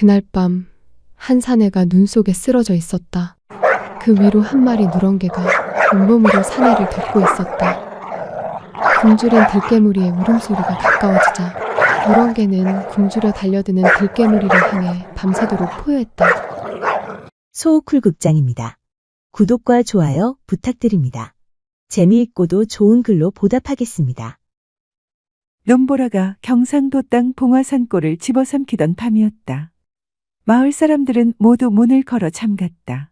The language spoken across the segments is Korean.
그날 밤 한 사내가 눈 속에 쓰러져 있었다. 그 위로 한 마리 누렁개가 온몸으로 사내를 덮고 있었다. 굶주린 들깨무리의 울음소리가 가까워지자 누렁개는 굶주려 달려드는 들깨무리를 향해 밤새도록 포효했다. 소쿨극장입니다. 구독과 좋아요 부탁드립니다. 재미있고도 좋은 글로 보답하겠습니다. 눈보라가 경상도 땅 봉화산골을 집어삼키던 밤이었다. 마을 사람들은 모두 문을 걸어 잠갔다.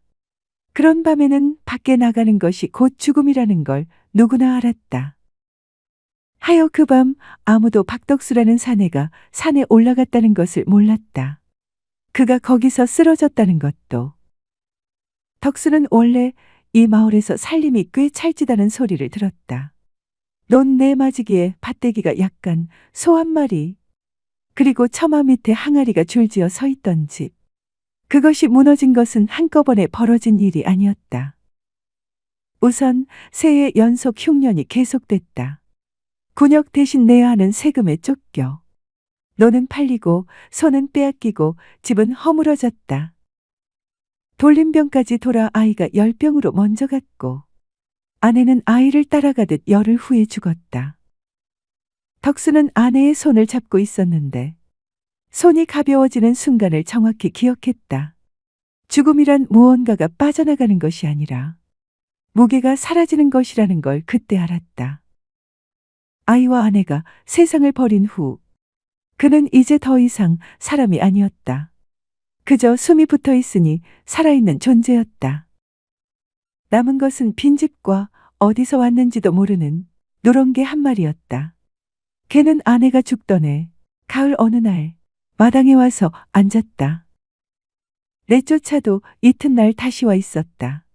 그런 밤에는 밖에 나가는 것이 곧 죽음이라는 걸 누구나 알았다. 하여 그 밤 아무도 박덕수라는 사내가 산에 올라갔다는 것을 몰랐다. 그가 거기서 쓰러졌다는 것도. 덕수는 원래 이 마을에서 살림이 꽤 찰지다는 소리를 들었다. 논 내맞이기에 밭대기가 약간 소 한 마리, 그리고 처마 밑에 항아리가 줄지어 서 있던 집. 그것이 무너진 것은 한꺼번에 벌어진 일이 아니었다. 우선 새해 연속 흉년이 계속됐다. 군역 대신 내야 하는 세금에 쫓겨. 논은 팔리고 소는 빼앗기고 집은 허물어졌다. 돌림병까지 돌아 아이가 열병으로 먼저 갔고 아내는 아이를 따라가듯 열흘 후에 죽었다. 덕수는 아내의 손을 잡고 있었는데 손이 가벼워지는 순간을 정확히 기억했다. 죽음이란 무언가가 빠져나가는 것이 아니라 무게가 사라지는 것이라는 걸 그때 알았다. 아이와 아내가 세상을 버린 후 그는 이제 더 이상 사람이 아니었다. 그저 숨이 붙어 있으니 살아있는 존재였다. 남은 것은 빈집과 어디서 왔는지도 모르는 누렁개 한 마리였다. 걔는 아내가 죽던 해 가을 어느 날 마당에 와서 앉았다. 내쫓아도 이튿날 다시 와 있었다.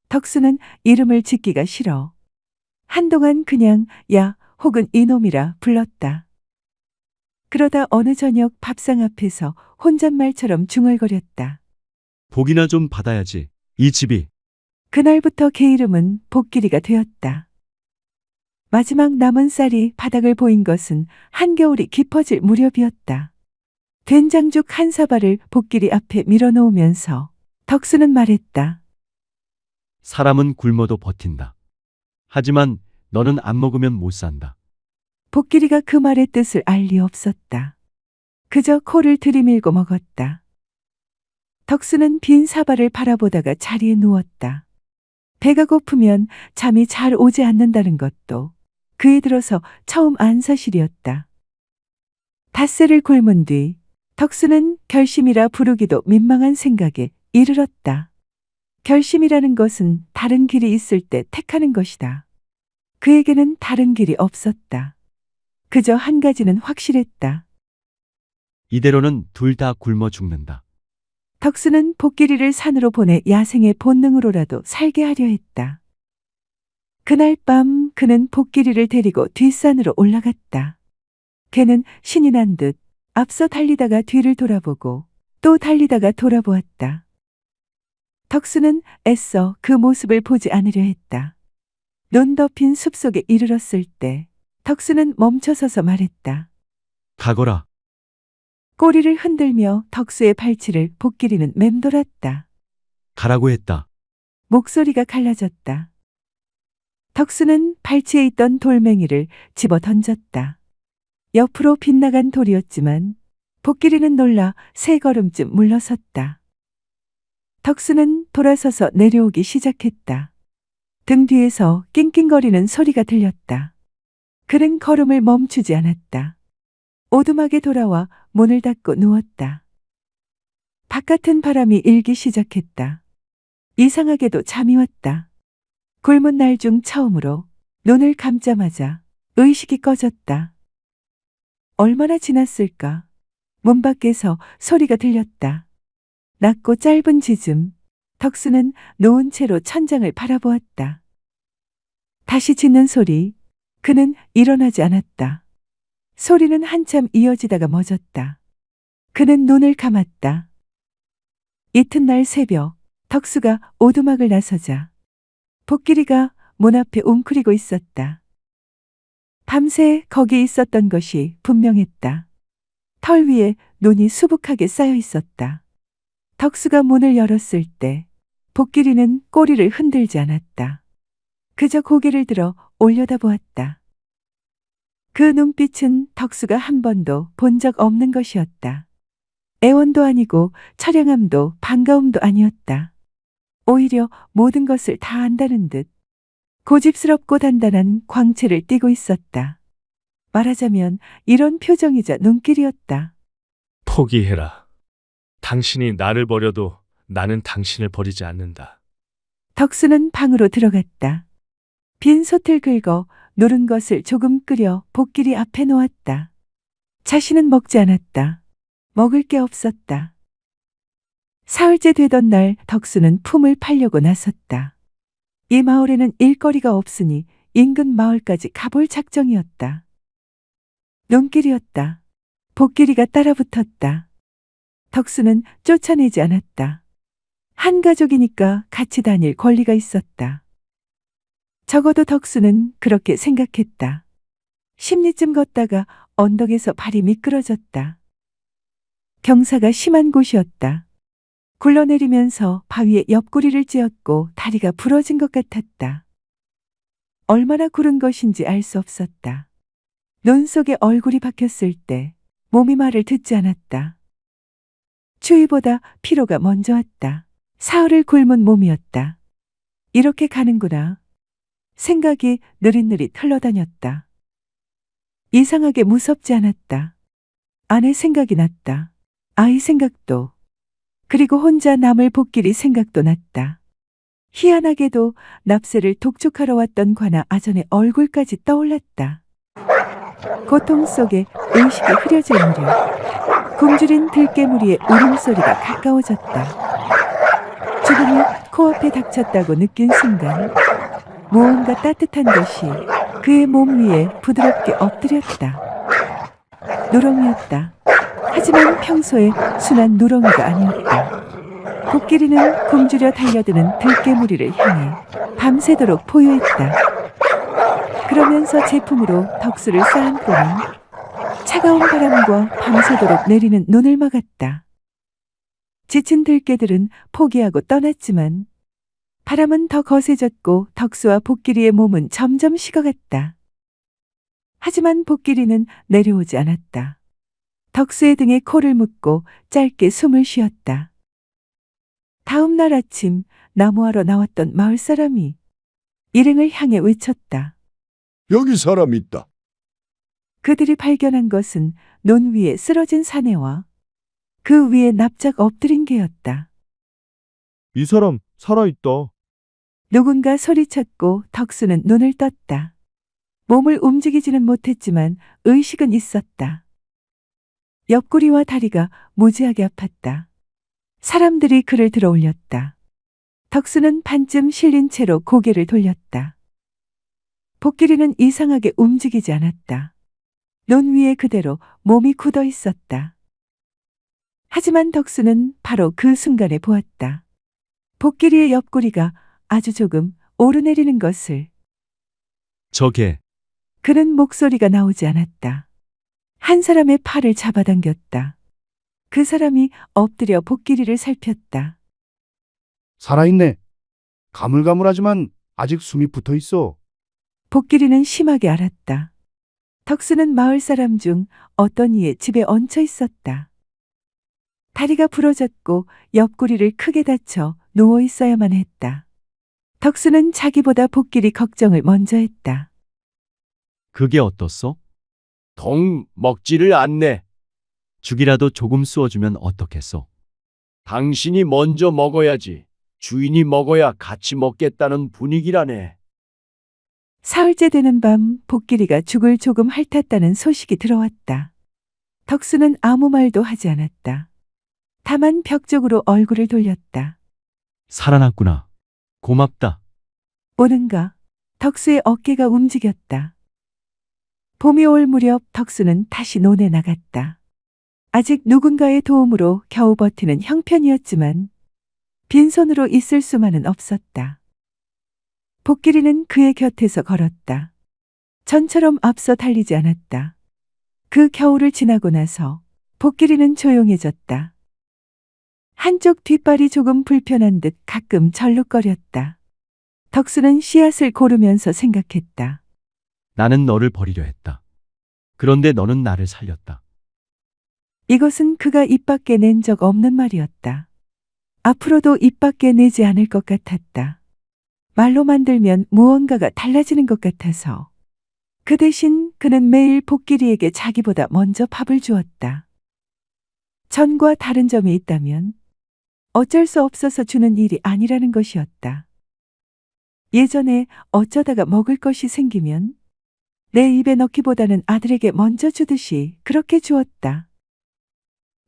덕수는 이름을 짓기가 싫어 한동안 그냥 야 혹은 이놈이라 불렀다. 그러다 어느 저녁 밥상 앞에서 혼잣말처럼 중얼거렸다. 복이나 좀 받아야지. 이 집이. 그날부터 걔 이름은 복길이가 되었다. 마지막 남은 쌀이 바닥을 보인 것은 한겨울이 깊어질 무렵이었다. 된장죽 한 사발을 복길이 앞에 밀어놓으면서 덕수는 말했다. 사람은 굶어도 버틴다. 하지만 너는 안 먹으면 못 산다. 복길이가 그 말의 뜻을 알 리 없었다. 그저 코를 들이밀고 먹었다. 덕수는 빈 사발을 바라보다가 자리에 누웠다. 배가 고프면 잠이 잘 오지 않는다는 것도 그에 들어서 처음 안 사실이었다. 닷새를 굶은 뒤 덕수는 결심이라 부르기도 민망한 생각에 이르렀다. 결심이라는 것은 다른 길이 있을 때 택하는 것이다. 그에게는 다른 길이 없었다. 그저 한 가지는 확실했다. 이대로는 둘 다 굶어 죽는다. 덕수는 복길이를 산으로 보내 야생의 본능으로라도 살게 하려 했다. 그날 밤 그는 복길이를 데리고 뒷산으로 올라갔다. 걔는 신이 난 듯 앞서 달리다가 뒤를 돌아보고 또 달리다가 돌아보았다. 덕수는 애써 그 모습을 보지 않으려 했다. 눈 덮인 숲속에 이르렀을 때 덕수는 멈춰서서 말했다. 가거라. 꼬리를 흔들며 덕수의 발치를 복길이는 맴돌았다. 가라고 했다. 목소리가 갈라졌다. 덕수는 발치에 있던 돌멩이를 집어 던졌다. 옆으로 빗나간 돌이었지만 복길이는 놀라 세 걸음쯤 물러섰다. 덕수는 돌아서서 내려오기 시작했다. 등 뒤에서 낑낑거리는 소리가 들렸다. 그는 걸음을 멈추지 않았다. 오두막에 돌아와 문을 닫고 누웠다. 바깥은 바람이 일기 시작했다. 이상하게도 잠이 왔다. 굶은 날 중 처음으로 눈을 감자마자 의식이 꺼졌다. 얼마나 지났을까? 문 밖에서 소리가 들렸다. 낮고 짧은 짖음. 덕수는 누운 채로 천장을 바라보았다. 다시 짖는 소리. 그는 일어나지 않았다. 소리는 한참 이어지다가 멎었다. 그는 눈을 감았다. 이튿날 새벽 덕수가 오두막을 나서자 복길이가 문 앞에 웅크리고 있었다. 밤새 거기 있었던 것이 분명했다. 털 위에 눈이 수북하게 쌓여 있었다. 덕수가 문을 열었을 때 복길이는 꼬리를 흔들지 않았다. 그저 고개를 들어 올려다보았다. 그 눈빛은 덕수가 한 번도 본 적 없는 것이었다. 애원도 아니고 처량함도 반가움도 아니었다. 오히려 모든 것을 다 안다는 듯 고집스럽고 단단한 광채를 띠고 있었다. 말하자면 이런 표정이자 눈길이었다. 포기해라. 당신이 나를 버려도 나는 당신을 버리지 않는다. 덕수는 방으로 들어갔다. 빈 솥을 긁어 노른 것을 조금 끓여 복길이 앞에 놓았다. 자신은 먹지 않았다. 먹을 게 없었다. 사흘째 되던 날 덕수는 품을 팔려고 나섰다. 이 마을에는 일거리가 없으니 인근 마을까지 가볼 작정이었다. 눈길이었다. 복길이가 따라붙었다. 덕수는 쫓아내지 않았다. 한 가족이니까 같이 다닐 권리가 있었다. 적어도 덕수는 그렇게 생각했다. 10리쯤 걷다가 언덕에서 발이 미끄러졌다. 경사가 심한 곳이었다. 굴러내리면서 바위에 옆구리를 찧었고 다리가 부러진 것 같았다. 얼마나 구른 것인지 알 수 없었다. 눈 속에 얼굴이 박혔을 때 몸이 말을 듣지 않았다. 추위보다 피로가 먼저 왔다. 사흘을 굶은 몸이었다. 이렇게 가는구나. 생각이 느릿느릿 흘러다녔다. 이상하게 무섭지 않았다. 아내 생각이 났다. 아이 생각도. 그리고 혼자 남을 복길이 생각도 났다. 희한하게도 납세를 독촉하러 왔던 관아 아전의 얼굴까지 떠올랐다. 고통 속에 의식이 흐려질 무렵 굶주린 들깨무리의 울음소리가 가까워졌다. 죽음이 코앞에 닥쳤다고 느낀 순간 무언가 따뜻한 것이 그의 몸 위에 부드럽게 엎드렸다. 누렁이였다. 하지만 평소에 순한 누렁이가 아니었다. 복길이는 굶주려 달려드는 들깨무리를 향해 밤새도록 포효했다. 그러면서 제품으로 덕수를 쌓안고는 차가운 바람과 밤새도록 내리는 눈을 막았다. 지친 들깨들은 포기하고 떠났지만 바람은 더 거세졌고 덕수와 복길이의 몸은 점점 식어갔다. 하지만 복길이는 내려오지 않았다. 덕수의 등에 코를 묶고 짧게 숨을 쉬었다. 다음 날 아침 나무하러 나왔던 마을 사람이 일행을 향해 외쳤다. 여기 사람 있다. 그들이 발견한 것은 논 위에 쓰러진 사내와 그 위에 납작 엎드린 개였다. 이 사람 살아있다. 누군가 소리쳤고 덕수는 눈을 떴다. 몸을 움직이지는 못했지만 의식은 있었다. 옆구리와 다리가 무지하게 아팠다. 사람들이 그를 들어 올렸다. 덕수는 반쯤 실린 채로 고개를 돌렸다. 복길이는 이상하게 움직이지 않았다. 논 위에 그대로 몸이 굳어 있었다. 하지만 덕수는 바로 그 순간에 보았다. 복길이의 옆구리가 아주 조금 오르내리는 것을. 저게 그는 목소리가 나오지 않았다. 한 사람의 팔을 잡아당겼다. 그 사람이 엎드려 복길이를 살폈다. 살아있네. 가물가물하지만 아직 숨이 붙어 있어. 복길이는 심하게 알았다. 덕수는 마을 사람 중 어떤 이의 집에 얹혀 있었다. 다리가 부러졌고 옆구리를 크게 다쳐 누워 있어야만 했다. 덕수는 자기보다 복길이 걱정을 먼저 했다. 그게 어떻소? 동 먹지를 않네. 죽이라도 조금 쑤어주면 어떻겠소? 당신이 먼저 먹어야지. 주인이 먹어야 같이 먹겠다는 분위기라네. 사흘째 되는 밤 복길이가 죽을 조금 핥았다는 소식이 들어왔다. 덕수는 아무 말도 하지 않았다. 다만 벽 쪽으로 얼굴을 돌렸다. 살아났구나. 고맙다. 오는가 덕수의 어깨가 움직였다. 봄이 올 무렵 덕수는 다시 논에 나갔다. 아직 누군가의 도움으로 겨우 버티는 형편이었지만 빈손으로 있을 수만은 없었다. 복길이는 그의 곁에서 걸었다. 전처럼 앞서 달리지 않았다. 그 겨울을 지나고 나서 복길이는 조용해졌다. 한쪽 뒷발이 조금 불편한 듯 가끔 절룩거렸다. 덕수는 씨앗을 고르면서 생각했다. 나는 너를 버리려 했다. 그런데 너는 나를 살렸다. 이것은 그가 입 밖에 낸 적 없는 말이었다. 앞으로도 입 밖에 내지 않을 것 같았다. 말로만 들면 무언가가 달라지는 것 같아서. 그 대신 그는 매일 복길이에게 자기보다 먼저 밥을 주었다. 전과 다른 점이 있다면 어쩔 수 없어서 주는 일이 아니라는 것이었다. 예전에 어쩌다가 먹을 것이 생기면 내 입에 넣기보다는 아들에게 먼저 주듯이 그렇게 주었다.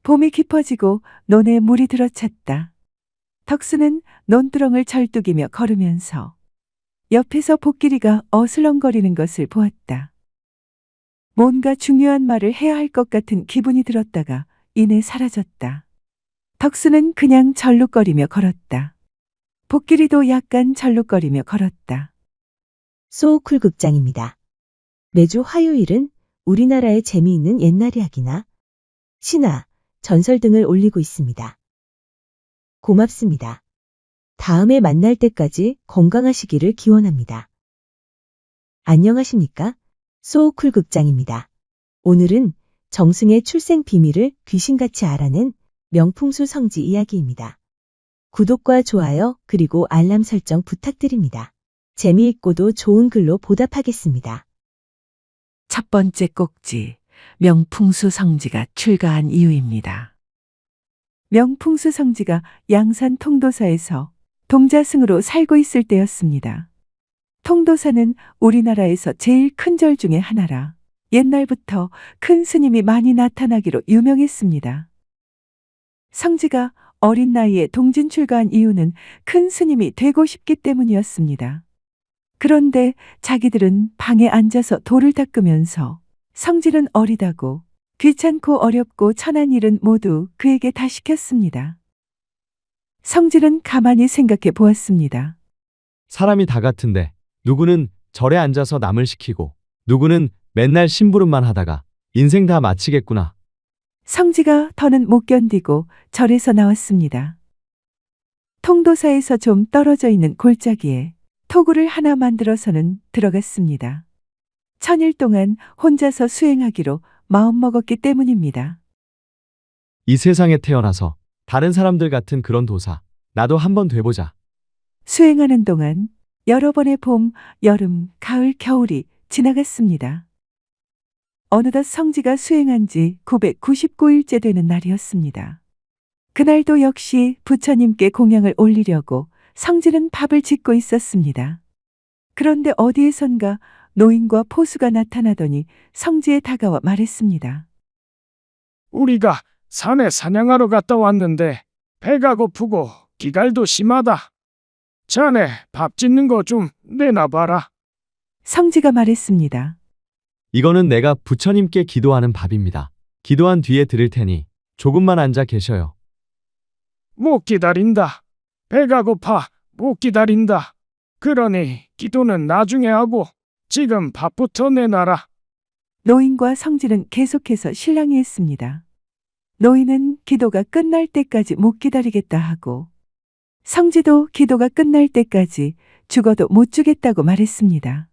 봄이 깊어지고 논에 물이 들어찼다. 덕수는 논두렁을 절뚝이며 걸으면서 옆에서 복길이가 어슬렁거리는 것을 보았다. 뭔가 중요한 말을 해야 할 것 같은 기분이 들었다가 이내 사라졌다. 덕수는 그냥 절룩거리며 걸었다. 복길이도 약간 절룩거리며 걸었다. 소우쿨 극장입니다. 매주 화요일은 우리나라의 재미있는 옛날 이야기나 신화, 전설 등을 올리고 있습니다. 고맙습니다. 다음에 만날 때까지 건강하시기를 기원합니다. 안녕하십니까? 소우쿨 극장입니다. 오늘은 정승의 출생 비밀을 귀신같이 알아낸 명풍수 성지 이야기입니다. 구독과 좋아요 그리고 알람 설정 부탁드립니다. 재미있고도 좋은 글로 보답하겠습니다. 첫 번째 꼭지, 명풍수 성지가 출가한 이유입니다. 명풍수 성지가 양산 통도사에서 동자승으로 살고 있을 때였습니다. 통도사는 우리나라에서 제일 큰 절 중에 하나라 옛날부터 큰 스님이 많이 나타나기로 유명했습니다. 성지가 어린 나이에 동진 출가한 이유는 큰 스님이 되고 싶기 때문이었습니다. 그런데 자기들은 방에 앉아서 돌을 닦으면서 성질은 어리다고 귀찮고 어렵고 천한 일은 모두 그에게 다 시켰습니다. 성질은 가만히 생각해 보았습니다. 사람이 다 같은데 누구는 절에 앉아서 남을 시키고 누구는 맨날 심부름만 하다가 인생 다 마치겠구나. 성지가 더는 못 견디고 절에서 나왔습니다. 통도사에서 좀 떨어져 있는 골짜기에 토구를 하나 만들어서는 들어갔습니다. 1000일 동안 혼자서 수행하기로 마음먹었기 때문입니다. 이 세상에 태어나서 다른 사람들 같은 그런 도사 나도 한번 돼보자. 수행하는 동안 여러 번의 봄, 여름, 가을, 겨울이 지나갔습니다. 어느덧 성지가 수행한 지 999일째 되는 날이었습니다. 그날도 역시 부처님께 공양을 올리려고 성지는 밥을 짓고 있었습니다. 그런데 어디에선가 노인과 포수가 나타나더니 성지에 다가와 말했습니다. 우리가 산에 사냥하러 갔다 왔는데 배가 고프고 기갈도 심하다. 자네 밥 짓는 거 좀 내놔봐라. 성지가 말했습니다. 이거는 내가 부처님께 기도하는 밥입니다. 기도한 뒤에 드릴 테니 조금만 앉아 계셔요. 못 기다린다. 배가 고파 못 기다린다. 그러니 기도는 나중에 하고 지금 밥부터 내놔라. 노인과 성지는 계속해서 실랑이했습니다. 노인은 기도가 끝날 때까지 못 기다리겠다 하고 성지도 기도가 끝날 때까지 죽어도 못 주겠다고 말했습니다.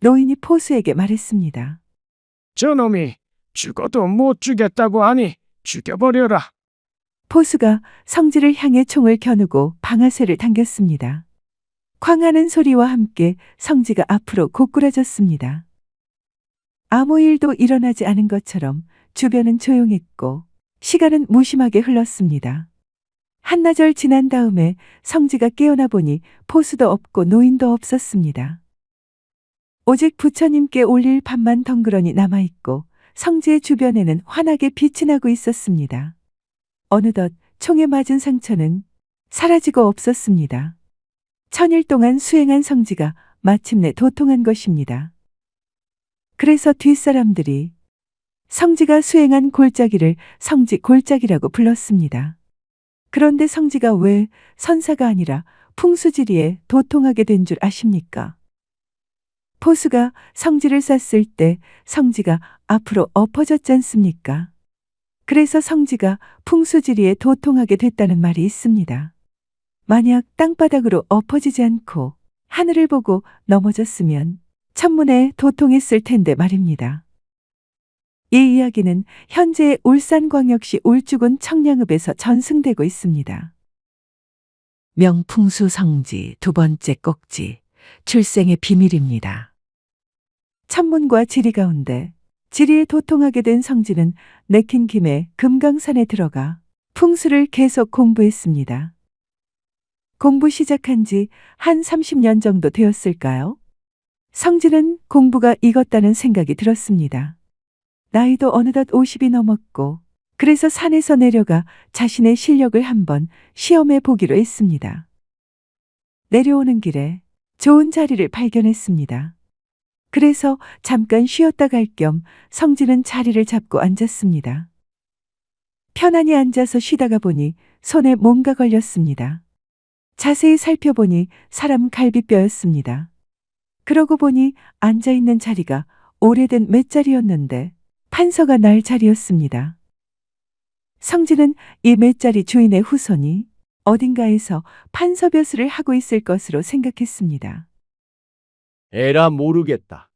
노인이 포수에게 말했습니다. 저놈이 죽어도 못 주겠다고 하니 죽여버려라. 포수가 성지를 향해 총을 겨누고 방아쇠를 당겼습니다. 쾅하는 소리와 함께 성지가 앞으로 고꾸라졌습니다. 아무 일도 일어나지 않은 것처럼 주변은 조용했고 시간은 무심하게 흘렀습니다. 한나절 지난 다음에 성지가 깨어나 보니 포수도 없고 노인도 없었습니다. 오직 부처님께 올릴 밥만 덩그러니 남아있고 성지의 주변에는 환하게 빛이 나고 있었습니다. 어느덧 총에 맞은 상처는 사라지고 없었습니다. 1000일 동안 수행한 성지가 마침내 도통한 것입니다. 그래서 뒷사람들이 성지가 수행한 골짜기를 성지 골짜기라고 불렀습니다. 그런데 성지가 왜 선사가 아니라 풍수지리에 도통하게 된 줄 아십니까? 포수가 성지를 쐈을 때 성지가 앞으로 엎어졌지 않습니까? 그래서 성지가 풍수지리에 도통하게 됐다는 말이 있습니다. 만약 땅바닥으로 엎어지지 않고 하늘을 보고 넘어졌으면 천문에 도통했을 텐데 말입니다. 이 이야기는 현재 울산광역시 울주군 청량읍에서 전승되고 있습니다. 명풍수 성지 두 번째 꼭지, 출생의 비밀입니다. 천문과 지리 가운데 지리에 도통하게 된 성지는 내킨 김에 금강산에 들어가 풍수를 계속 공부했습니다. 공부 시작한 지 한 30년 정도 되었을까요? 성지는 공부가 익었다는 생각이 들었습니다. 나이도 어느덧 50이 넘었고, 그래서 산에서 내려가 자신의 실력을 한번 시험해 보기로 했습니다. 내려오는 길에 좋은 자리를 발견했습니다. 그래서 잠깐 쉬었다 갈 겸 성지는 자리를 잡고 앉았습니다. 편안히 앉아서 쉬다가 보니 손에 뭔가 걸렸습니다. 자세히 살펴보니 사람 갈비뼈였습니다. 그러고 보니 앉아있는 자리가 오래된 맷자리였는데 판서가 날 자리였습니다. 성지는 이 맷자리 주인의 후손이 어딘가에서 판서벼슬을 하고 있을 것으로 생각했습니다. 에라 모르겠다.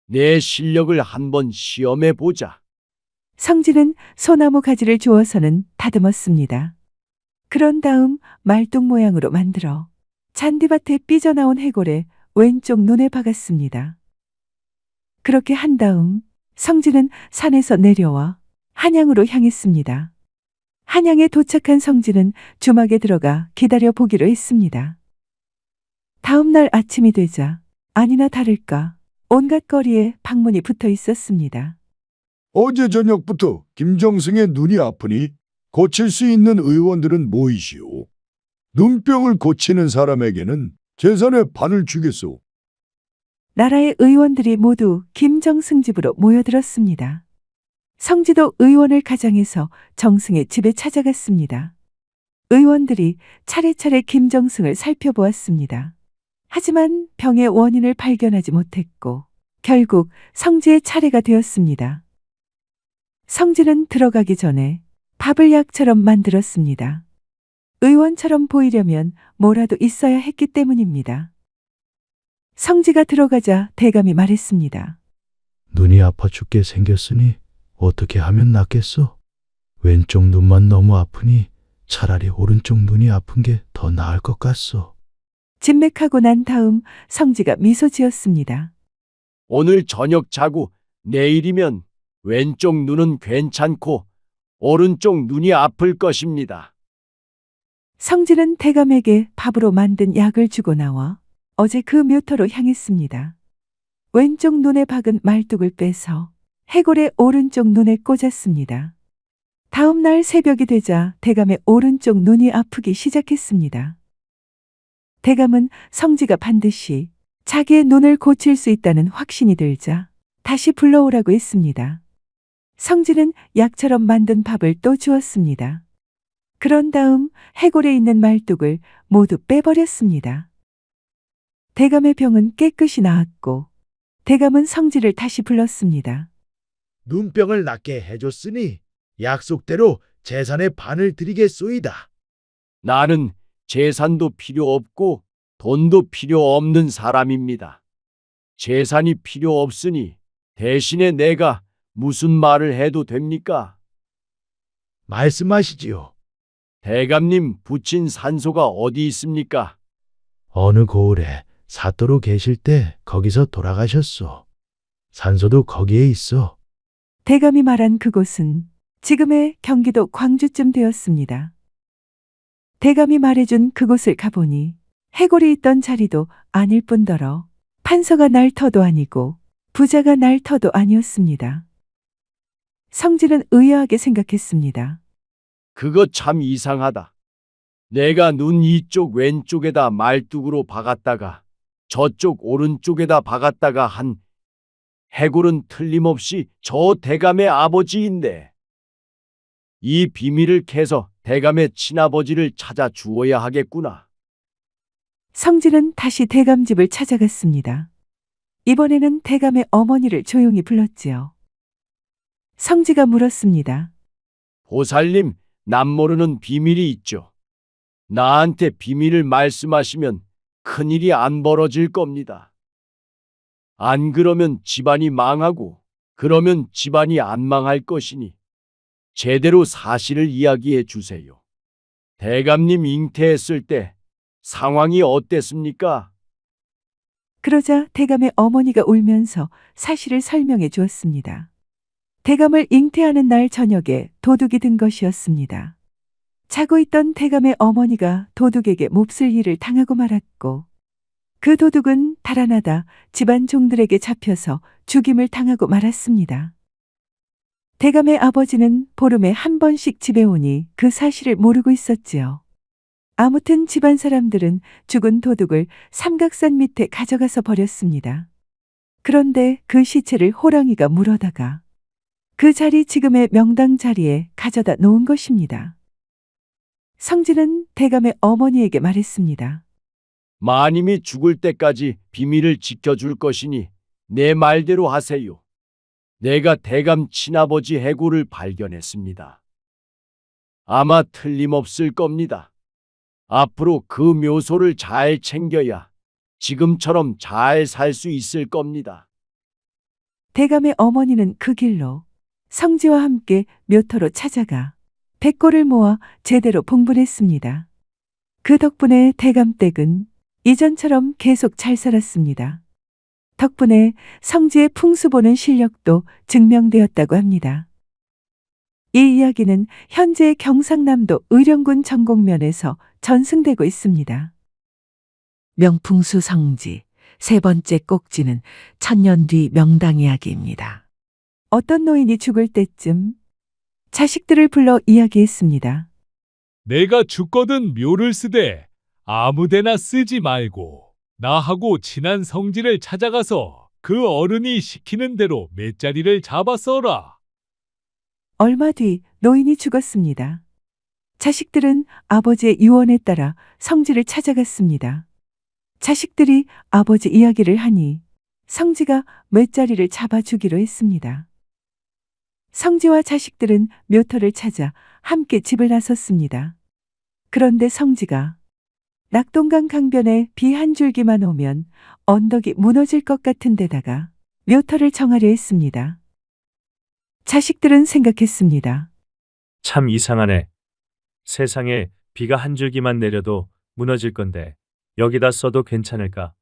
내 실력을 한번 시험해 보자. 성지는 소나무 가지를 주워서는 다듬었습니다. 그런 다음 말뚝 모양으로 만들어 잔디밭에 삐져나온 해골에 왼쪽 눈에 박았습니다. 그렇게 한 다음 성지는 산에서 내려와 한양으로 향했습니다. 한양에 도착한 성지는 주막에 들어가 기다려 보기로 했습니다. 다음 날 아침이 되자 아니나 다를까 온갖 거리에 방문이 붙어 있었습니다. 어제 저녁부터 김정승의 눈이 아프니 고칠 수 있는 의원들은 모이시오. 눈병을 고치는 사람에게는 재산의 반을 주겠소. 나라의 의원들이 모두 김정승 집으로 모여들었습니다. 성지도 의원을 가장해서 정승의 집에 찾아갔습니다. 의원들이 차례차례 김정승을 살펴보았습니다. 하지만 병의 원인을 발견하지 못했고 결국 성지의 차례가 되었습니다. 성지는 들어가기 전에 밥을 약처럼 만들었습니다. 의원처럼 보이려면 뭐라도 있어야 했기 때문입니다. 성지가 들어가자 대감이 말했습니다. 눈이 아파 죽게 생겼으니 어떻게 하면 낫겠어? 왼쪽 눈만 너무 아프니 차라리 오른쪽 눈이 아픈 게 더 나을 것 같소. 진맥하고 난 다음 성지가 미소 지었습니다. 오늘 저녁 자고 내일이면 왼쪽 눈은 괜찮고 오른쪽 눈이 아플 것입니다. 성지는 대감에게 밥으로 만든 약을 주고 나와 어제 그 묘터로 향했습니다. 왼쪽 눈에 박은 말뚝을 빼서 해골의 오른쪽 눈에 꽂았습니다. 다음 날 새벽이 되자 대감의 오른쪽 눈이 아프기 시작했습니다. 대감은 성지가 반드시 자기의 눈을 고칠 수 있다는 확신이 들자 다시 불러오라고 했습니다. 성지는 약처럼 만든 밥을 또 주었습니다. 그런 다음 해골에 있는 말뚝을 모두 빼버렸습니다. 대감의 병은 깨끗이 나았고 대감은 성지를 다시 불렀습니다. 눈병을 낫게 해줬으니 약속대로 재산의 반을 드리겠소이다. 나는 재산도 필요 없고 돈도 필요 없는 사람입니다. 재산이 필요 없으니 대신에 내가 무슨 말을 해도 됩니까? 말씀하시지요. 대감님 붙인 산소가 어디 있습니까? 어느 고을에 사또로 계실 때 거기서 돌아가셨소. 산소도 거기에 있어. 대감이 말한 그곳은 지금의 경기도 광주쯤 되었습니다. 대감이 말해준 그곳을 가보니 해골이 있던 자리도 아닐 뿐더러 판서가 날 터도 아니고 부자가 날 터도 아니었습니다. 성지는 의아하게 생각했습니다. 그거 참 이상하다. 내가 눈 이쪽 왼쪽에다 말뚝으로 박았다가 저쪽 오른쪽에다 박았다가 한 해골은 틀림없이 저 대감의 아버지인데 이 비밀을 캐서 대감의 친아버지를 찾아 주어야 하겠구나. 성지는 다시 대감 집을 찾아갔습니다. 이번에는 대감의 어머니를 조용히 불렀지요. 성지가 물었습니다. 보살님, 남 모르는 비밀이 있죠. 나한테 비밀을 말씀하시면 큰일이 안 벌어질 겁니다. 안 그러면 집안이 망하고, 그러면 집안이 안 망할 것이니 제대로 사실을 이야기해 주세요. 대감님 잉태했을 때 상황이 어땠습니까? 그러자 대감의 어머니가 울면서 사실을 설명해 주었습니다. 대감을 잉태하는 날 저녁에 도둑이 든 것이었습니다. 자고 있던 대감의 어머니가 도둑에게 몹쓸 일을 당하고 말았고, 그 도둑은 달아나다 집안 종들에게 잡혀서 죽임을 당하고 말았습니다. 대감의 아버지는 보름에 한 번씩 집에 오니 그 사실을 모르고 있었지요. 아무튼 집안 사람들은 죽은 도둑을 삼각산 밑에 가져가서 버렸습니다. 그런데 그 시체를 호랑이가 물어다가 그 자리 지금의 명당 자리에 가져다 놓은 것입니다. 성진은 대감의 어머니에게 말했습니다. 마님이 죽을 때까지 비밀을 지켜줄 것이니 내 말대로 하세요. 내가 대감 친아버지 해골을 발견했습니다. 아마 틀림없을 겁니다. 앞으로 그 묘소를 잘 챙겨야 지금처럼 잘 살 수 있을 겁니다. 대감의 어머니는 그 길로 성지와 함께 묘터로 찾아가 백골을 모아 제대로 봉분했습니다. 그 덕분에 대감댁은 이전처럼 계속 잘 살았습니다. 덕분에 성지의 풍수 보는 실력도 증명되었다고 합니다. 이 이야기는 현재 경상남도 의령군 전곡면에서 전승되고 있습니다. 명풍수 성지 세 번째 꼭지는 천년 뒤 명당 이야기입니다. 어떤 노인이 죽을 때쯤 자식들을 불러 이야기했습니다. 내가 죽거든 묘를 쓰되 아무데나 쓰지 말고 나하고 친한 성지를 찾아가서 그 어른이 시키는 대로 맷자리를 잡아 써라. 얼마 뒤 노인이 죽었습니다. 자식들은 아버지의 유언에 따라 성지를 찾아갔습니다. 자식들이 아버지 이야기를 하니 성지가 맷자리를 잡아주기로 했습니다. 성지와 자식들은 묘터를 찾아 함께 집을 나섰습니다. 그런데 성지가 낙동강 강변에 비 한 줄기만 오면 언덕이 무너질 것 같은 데다가 묘터를 정하려 했습니다. 자식들은 생각했습니다. 참 이상하네. 세상에 비가 한 줄기만 내려도 무너질 건데 여기다 써도 괜찮을까?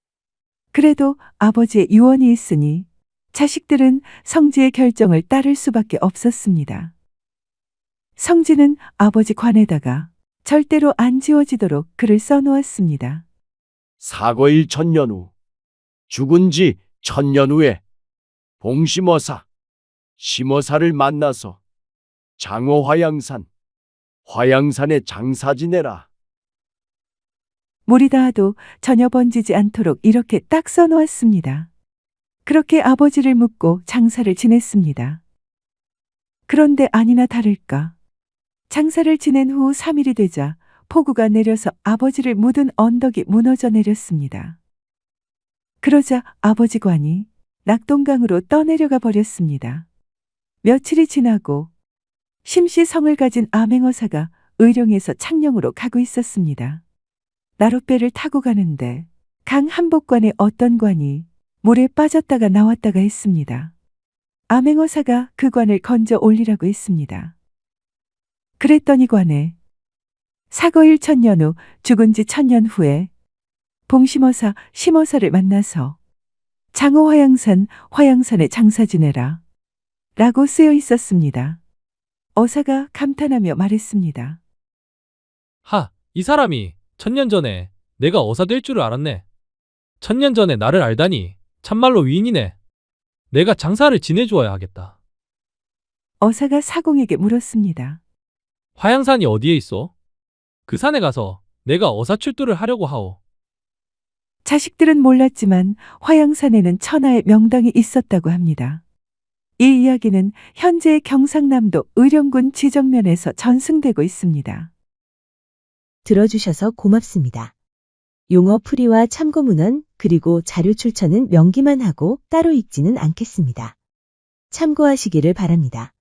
그래도 아버지의 유언이 있으니 자식들은 성지의 결정을 따를 수밖에 없었습니다. 성지는 아버지 관에다가 절대로 안 지워지도록 글을 써놓았습니다. 사거일 천년 후, 죽은 지 천년 후에 봉심어사, 심어사를 만나서 장어 화양산에 장사 지내라. 물이 닿아도 전혀 번지지 않도록 이렇게 딱 써놓았습니다. 그렇게 아버지를 묻고 장사를 지냈습니다. 그런데 아니나 다를까. 장사를 지낸 후 3일이 되자 폭우가 내려서 아버지를 묻은 언덕이 무너져 내렸습니다. 그러자 아버지 관이 낙동강으로 떠내려가 버렸습니다. 며칠이 지나고 심시성을 가진 암행어사가 의령에서 창녕으로 가고 있었습니다. 나룻배를 타고 가는데 강 한복관의 어떤 관이 물에 빠졌다가 나왔다가 했습니다. 암행어사가 그 관을 건져 올리라고 했습니다. 그랬더니 관에 사거일 천년 후 죽은 지 천년 후에 봉심어사 심어사를 만나서 장어 화양산에 장사 지내라 라고 쓰여 있었습니다. 어사가 감탄하며 말했습니다. 하, 이 사람이 천년 전에 내가 어사 될 줄을 알았네. 천년 전에 나를 알다니 참말로 위인이네. 내가 장사를 지내주어야 하겠다. 어사가 사공에게 물었습니다. 화양산이 어디에 있어? 그 산에 가서 내가 어사 출두를 하려고 하오. 자식들은 몰랐지만 화양산에는 천하의 명당이 있었다고 합니다. 이 이야기는 현재 경상남도 의령군 지정면에서 전승되고 있습니다. 들어주셔서 고맙습니다. 용어 풀이와 참고 문헌 그리고 자료 출처는 명기만 하고 따로 읽지는 않겠습니다. 참고하시기를 바랍니다.